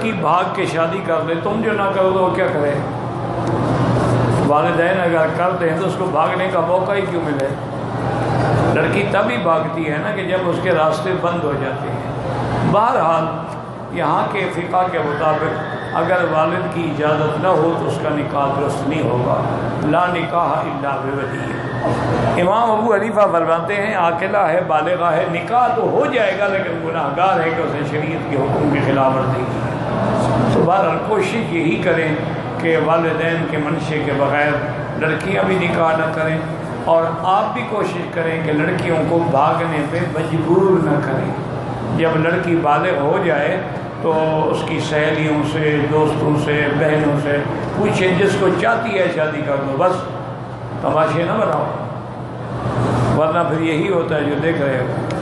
لڑکی بھاگ کے شادی کر دے، تم جو نہ کرو تو وہ کیا کرے؟ والدین اگر کرتے ہیں تو اس کو بھاگنے کا موقع ہی کیوں ملے؟ لڑکی تب ہی بھاگتی ہے نا کہ جب اس کے راستے بند ہو جاتے ہیں۔ بہرحال یہاں کے فقہ کے مطابق اگر والد کی اجازت نہ ہو تو اس کا نکاح درست نہیں ہوگا۔ لا نکاح الا بولی۔ امام ابو حنیفہ فرماتے ہیں عاقلہ ہے، بالغہ ہے، نکاح تو ہو جائے گا لیکن گناہ گار ہے کہ اس نے شریعت کے حکم کی خلاف ورزی کی ہے۔ تو بہرحال کوشش یہی کریں کہ والدین کے منشے کے بغیر لڑکیاں بھی نکاح نہ کریں، اور آپ بھی کوشش کریں کہ لڑکیوں کو بھاگنے پہ مجبور نہ کریں۔ جب لڑکی بالغ ہو جائے تو اس کی سہیلیوں سے، دوستوں سے، بہنوں سے پوچھیں، جس کو چاہتی ہے شادی کر دو، بس تماشے نہ بناؤ، ورنہ پھر یہی ہوتا ہے جو دیکھ رہے ہو۔